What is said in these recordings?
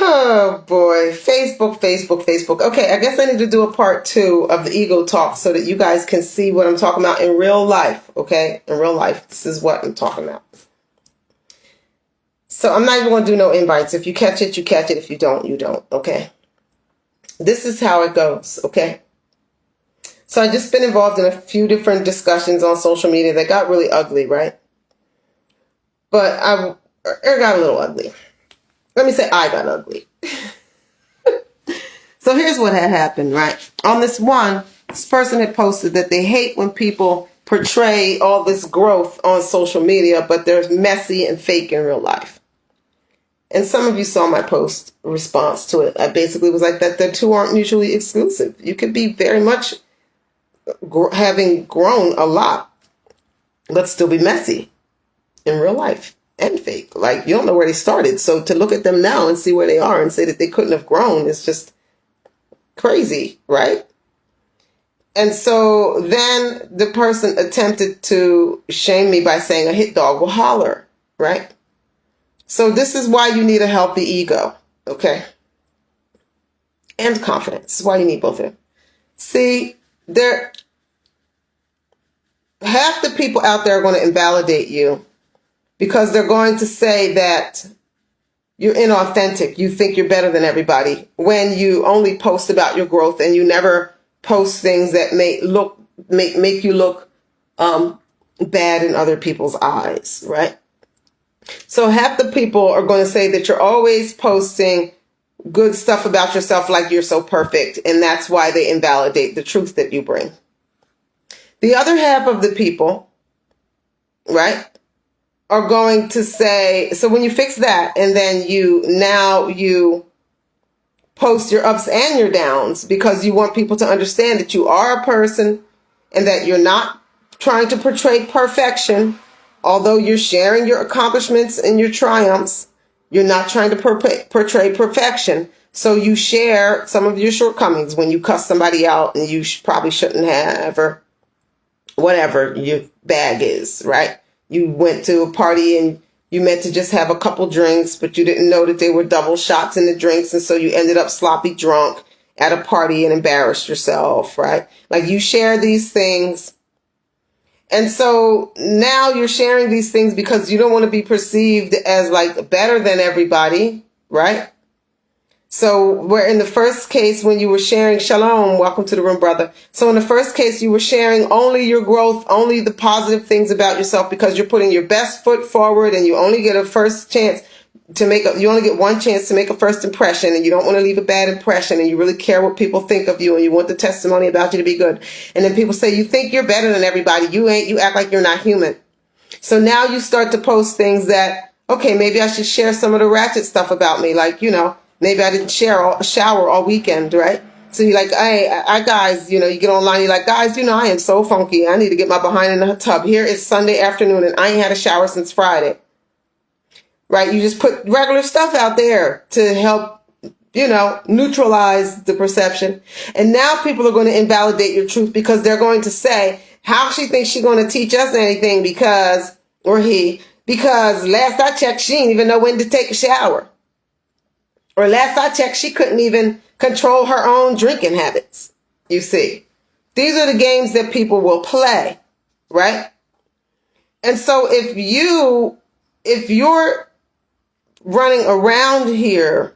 Oh boy, Facebook. Okay, I guess I need to do a part 2 of the ego talk so that you guys can see what I'm talking about in real life. Okay, in real life, this is what I'm talking about. So I'm not even going to do no invites. If you catch it, you catch it. If you don't, you don't. Okay. This is how it goes. Okay. So I just been involved in a few different discussions on social media that got really ugly, right? But it got a little ugly. Let me say I got ugly. So here's what had happened, right? On this person had posted that they hate when people portray all this growth on social media, but they're messy and fake in real life. And some of you saw my post response to it. I basically was like that the two aren't mutually exclusive. You could be very much having grown a lot, but still be messy in real life and fake. Like, you don't know where they started. So to look at them now and see where they are and say that they couldn't have grown is just crazy, right? And so then the person attempted to shame me by saying a hit dog will holler, right? So this is why you need a healthy ego, okay? And confidence. This is why you need both of them. See, half the people out there are going to invalidate you because they're going to say that you're inauthentic. You think you're better than everybody when you only post about your growth and you never post things that make you look bad in other people's eyes, right? So half the people are going to say that you're always posting good stuff about yourself like you're so perfect, and that's why they invalidate the truth that you bring. The other half of the people, right, are going to say, so when you fix that and then you post your ups and your downs because you want people to understand that you are a person and that you're not trying to portray perfection, although you're sharing your accomplishments and your triumphs, you're not trying to portray perfection. So you share some of your shortcomings when you cuss somebody out and you probably shouldn't have, or whatever your bag is, right? You went to a party and you meant to just have a couple drinks, but you didn't know that they were double shots in the drinks. And so you ended up sloppy drunk at a party and embarrassed yourself, right? Like, you share these things. And so now you're sharing these things because you don't want to be perceived as like better than everybody, right? So where in the first case, when you were sharing, Shalom, welcome to the room, brother. So in the first case, you were sharing only your growth, only the positive things about yourself because you're putting your best foot forward and you only get a first chance to you only get one chance to make a first impression, and you don't want to leave a bad impression, and you really care what people think of you, and you want the testimony about you to be good. And then people say, you think you're better than everybody. You ain't. You act like you're not human. So now you start to post things that, okay, maybe I should share some of the ratchet stuff about me. Like, maybe I didn't shower all weekend, right? So you're like, hey, guys, you get online, you're like, guys, I am so funky. I need to get my behind in the tub. Here is Sunday afternoon, and I ain't had a shower since Friday. Right? You just put regular stuff out there to help, neutralize the perception. And now people are going to invalidate your truth because they're going to say, how she thinks she's going to teach us anything because last I checked, she didn't even know when to take a shower. Or last I checked, she couldn't even control her own drinking habits. You see, these are the games that people will play, right? And so if you're running around here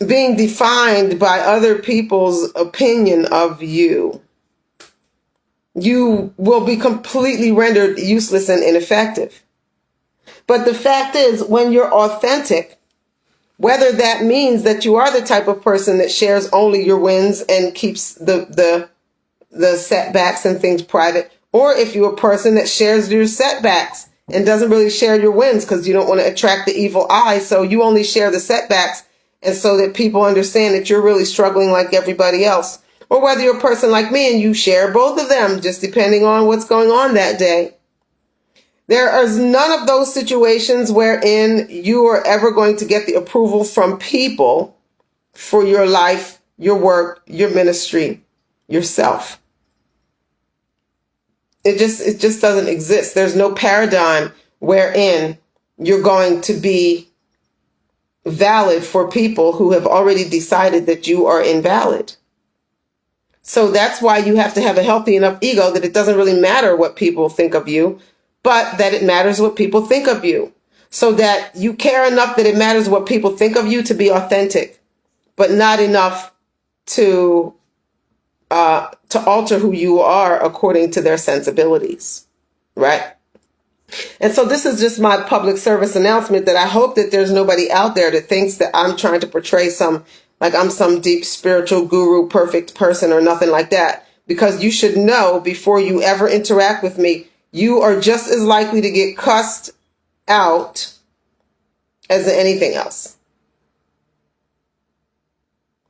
being defined by other people's opinion of you, you will be completely rendered useless and ineffective. But the fact is, when you're authentic, whether that means that you are the type of person that shares only your wins and keeps the setbacks and things private, or if you're a person that shares your setbacks and doesn't really share your wins because you don't want to attract the evil eye, so you only share the setbacks, and so that people understand that you're really struggling like everybody else. Or whether you're a person like me and you share both of them, just depending on what's going on that day. There is none of those situations wherein you are ever going to get the approval from people for your life, your work, your ministry, yourself. It just doesn't exist. There's no paradigm wherein you're going to be valid for people who have already decided that you are invalid. So that's why you have to have a healthy enough ego that it doesn't really matter what people think of you, but that it matters what people think of you. So that you care enough that it matters what people think of you to be authentic, but not enough to alter who you are according to their sensibilities, right? And so this is just my public service announcement that I hope that there's nobody out there that thinks that I'm trying to portray like I'm some deep spiritual guru, perfect person or nothing like that. Because you should know before you ever interact with me, you are just as likely to get cussed out as anything else.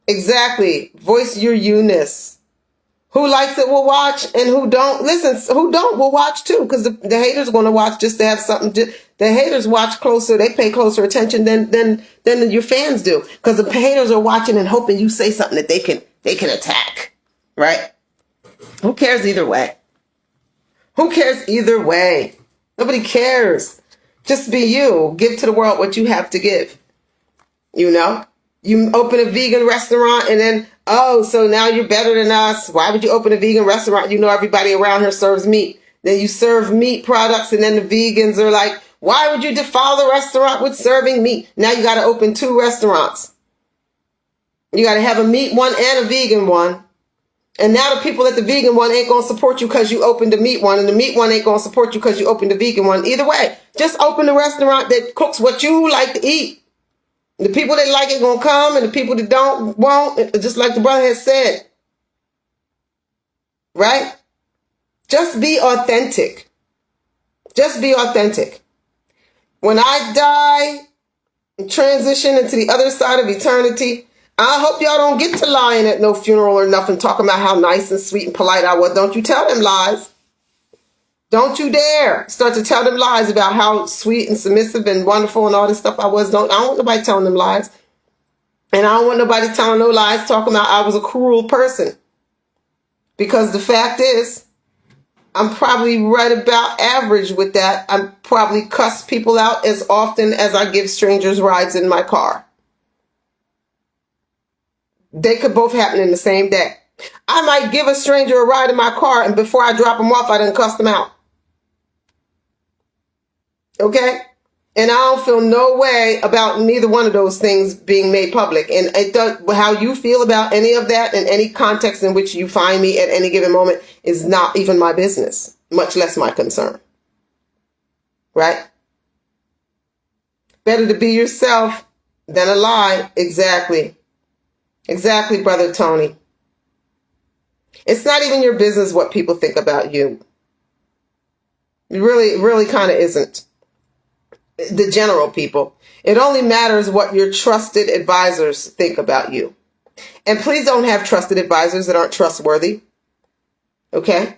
Exactly. Voice your you-ness. Who likes it will watch, and who don't, listen, who don't will watch too, because the haters are going to watch just to have something. The haters watch closer, they pay closer attention than your fans do, because the haters are watching and hoping you say something that they can attack, right? Who cares either way? Who cares either way? Nobody cares. Just be you. Give to the world what you have to give. You know? You open a vegan restaurant and then, oh, so now you're better than us. Why would you open a vegan restaurant? You know everybody around here serves meat. Then you serve meat products and then the vegans are like, why would you defile the restaurant with serving meat? Now you got to open 2 restaurants. You got to have a meat one and a vegan one. And now the people at the vegan one ain't going to support you because you opened the meat one, and the meat one ain't going to support you because you opened the vegan one. Either way, just open a restaurant that cooks what you like to eat. The people that like it going to come, and the people that don't won't, just like the brother has said. Right? Just be authentic. Just be authentic. When I die and transition into the other side of eternity, I hope y'all don't get to lying at no funeral or nothing, talking about how nice and sweet and polite I was. Don't you tell them lies. Don't you dare start to tell them lies about how sweet and submissive and wonderful and all this stuff I was. I don't want nobody telling them lies. And I don't want nobody telling no lies talking about I was a cruel person. Because the fact is, I'm probably right about average with that. I probably cuss people out as often as I give strangers rides in my car. They could both happen in the same day. I might give a stranger a ride in my car, and before I drop them off, I done cuss them out. Okay? And I don't feel no way about neither one of those things being made public. And it does, how you feel about any of that in any context in which you find me at any given moment is not even my business, much less my concern. Right? Better to be yourself than a lie. Exactly. Exactly, Brother Tony. It's not even your business what people think about you. It really kind of isn't. The general people. It only matters what your trusted advisors think about you. And please don't have trusted advisors that aren't trustworthy. Okay?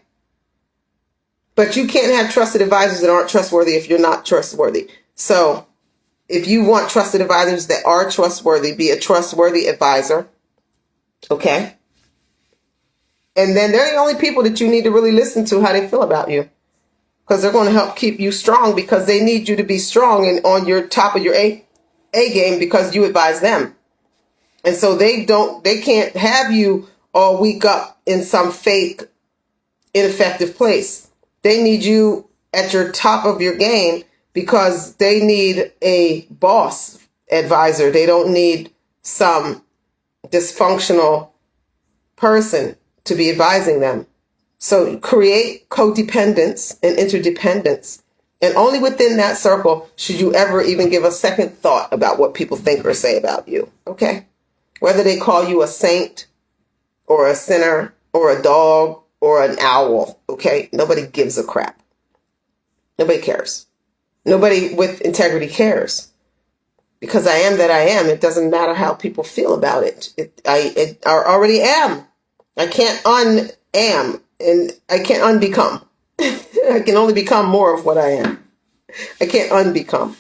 But you can't have trusted advisors that aren't trustworthy if you're not trustworthy. So if you want trusted advisors that are trustworthy, be a trustworthy advisor. Okay? And then they're the only people that you need to really listen to how they feel about you. Because they're going to help keep you strong, because they need you to be strong and on your top of your A game, because you advise them. And so they can't have you all week up in some fake, ineffective place. They need you at your top of your game because they need a boss advisor. They don't need some dysfunctional person to be advising them. So create codependence and interdependence. And only within that circle should you ever even give a second thought about what people think or say about you. Okay? Whether they call you a saint or a sinner or a dog or an owl. Okay? Nobody gives a crap. Nobody cares. Nobody with integrity cares. Because I am that I am. It doesn't matter how people feel about it. I already am. I can't un-am. And I can't unbecome. I can only become more of what I am. I can't unbecome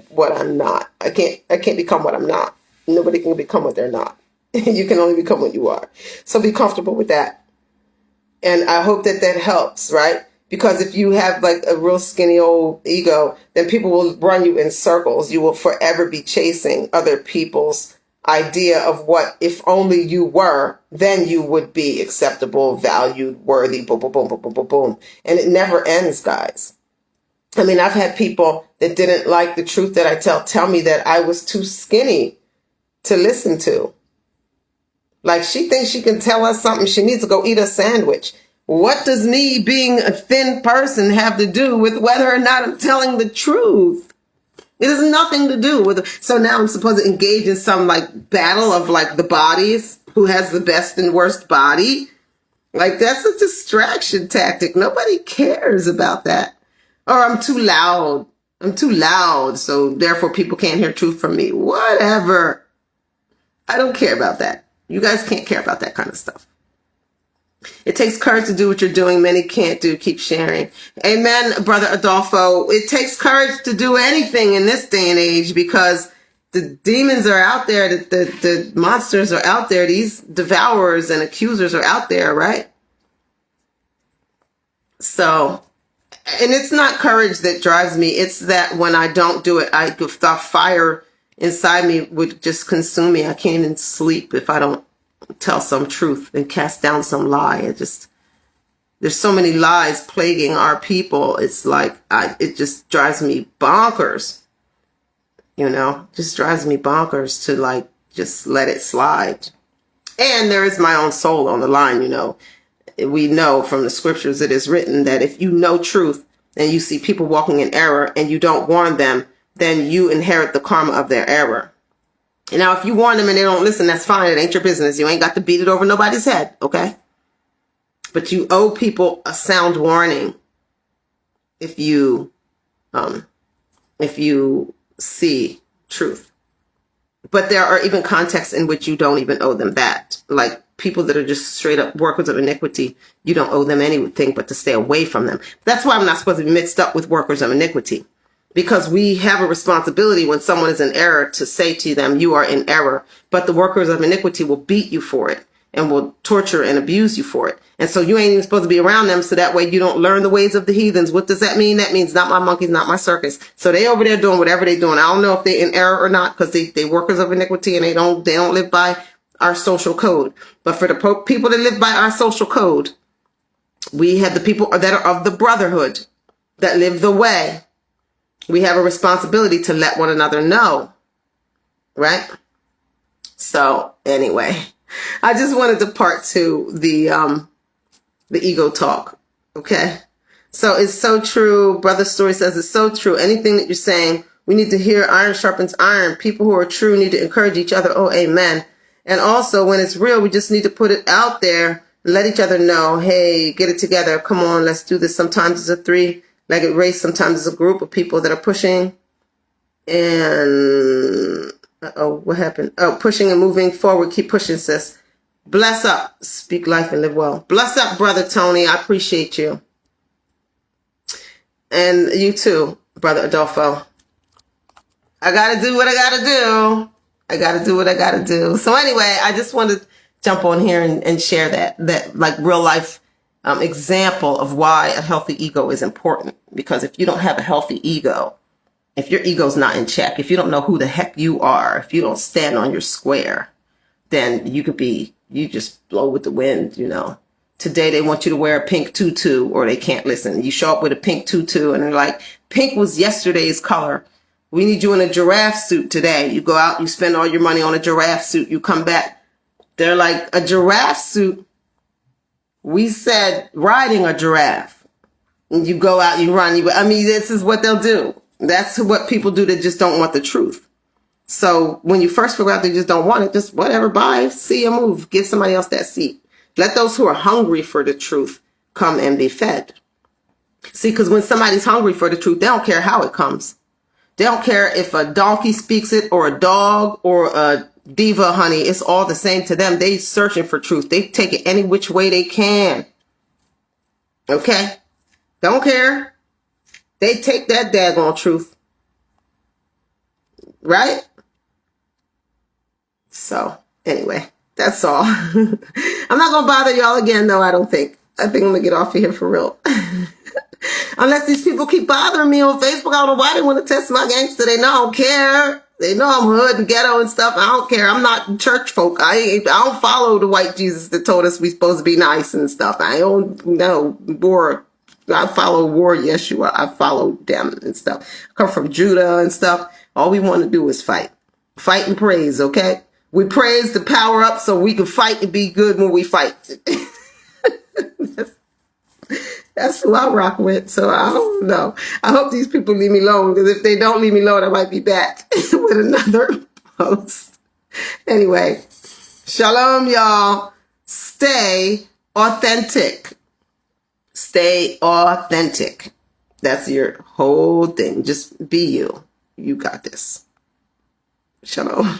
what I'm not. I can't become what I'm not. Nobody can become what they're not. You can only become what you are. So be comfortable with that. And I hope that helps, right? Because if you have like a real skinny old ego, then people will run you in circles. You will forever be chasing other people's idea of what, if only you were, then you would be acceptable, valued, worthy, boom, boom, boom, boom, boom, boom, boom. And it never ends, guys. I mean, I've had people that didn't like the truth that I tell me that I was too skinny to listen to. Like, she thinks she can tell us something. She needs to go eat a sandwich. What does me being a thin person have to do with whether or not I'm telling the truth? It has nothing to do with it. So now I'm supposed to engage in some like battle of like the bodies, who has the best and worst body. Like, that's a distraction tactic. Nobody cares about that. Or I'm too loud. I'm too loud, so therefore people can't hear truth from me. Whatever. I don't care about that. You guys can't care about that kind of stuff. It takes courage to do what you're doing. Many can't do. Keep sharing. Amen, Brother Adolfo. It takes courage to do anything in this day and age, because the demons are out there. The monsters are out there. These devourers and accusers are out there, right? So, and it's not courage that drives me. It's that when I don't do it, the fire inside me would just consume me. I can't even sleep if I don't tell some truth and cast down some lie. There's so many lies plaguing our people. It's like, it just drives me bonkers, just drives me bonkers to like, just let it slide. And there is my own soul on the line. We know from the scriptures, it is written that if you know truth and you see people walking in error and you don't warn them, then you inherit the karma of their error. And now, if you warn them and they don't listen, that's fine. It ain't your business. You ain't got to beat it over nobody's head, okay? But you owe people a sound warning if you see truth. But there are even contexts in which you don't even owe them that. Like people that are just straight up workers of iniquity, you don't owe them anything but to stay away from them. That's why I'm not supposed to be mixed up with workers of iniquity. Because we have a responsibility when someone is in error to say to them, you are in error. But the workers of iniquity will beat you for it and will torture and abuse you for it. And so you ain't even supposed to be around them, so that way you don't learn the ways of the heathens. What does that mean? That means not my monkeys, not my circus. So they over there doing whatever they're doing. I don't know if they're in error or not, because they workers of iniquity and they don't live by our social code. But for the people that live by our social code, we have the people that are of the brotherhood, that live the way. We have a responsibility to let one another know, right? So anyway, I just wanted to part to the ego talk, okay? So it's so true. Brother Story says it's so true. Anything that you're saying, we need to hear iron sharpens iron. People who are true need to encourage each other. Oh, amen. And also, when it's real, we just need to put it out there and let each other know, hey, get it together. Come on, let's do this. Sometimes it's a three-legged race. Sometimes it's a group of people that are pushing and, what happened? Oh, pushing and moving forward. Keep pushing, sis. Bless up. Speak life and live well. Bless up, Brother Tony. I appreciate you. And you too, Brother Adolfo. I got to do what I got to do. I got to do what I got to do. So anyway, I just wanted to jump on here and share that like real life example of why a healthy ego is important. Because if you don't have a healthy ego, if your ego's not in check, if you don't know who the heck you are, if you don't stand on your square, then you just blow with the wind, Today they want you to wear a pink tutu or they can't listen. You show up with a pink tutu and they're like, pink was yesterday's color. We need you in a giraffe suit today. You go out, you spend all your money on a giraffe suit. You come back. They're like, a giraffe suit? We said riding a giraffe. And you go out, you run. This is what they'll do. That's what people do that just don't want the truth. So when you first figure out they just don't want it, just whatever, bye, see you move. Give somebody else that seat. Let those who are hungry for the truth come and be fed. See, because when somebody's hungry for the truth, they don't care how it comes. They don't care if a donkey speaks it or a dog or a diva, honey. It's all the same to them. They searching for truth. They take it any which way they can. Okay? Don't care. They take that daggone truth. Right? So, anyway, that's all. I'm not going to bother y'all again, though, I don't think. I think I'm going to get off of here for real. Unless these people keep bothering me on Facebook. I don't know why they want to test my gangster. They know I don't care. They know I'm hood and ghetto and stuff. I don't care. I'm not church folk. I don't follow the white Jesus that told us we supposed to be nice and stuff. I don't know. I follow war Yeshua. I follow them and stuff. I come from Judah and stuff. All we want to do is fight. Fight and praise, okay? We praise to power up so we can fight and be good when we fight. That's who I rock with. So I don't know. I hope these people leave me alone, because if they don't leave me alone, I might be back with another post. Anyway, shalom, y'all. Stay authentic. Stay authentic. That's your whole thing. Just be you. You got this. Shalom.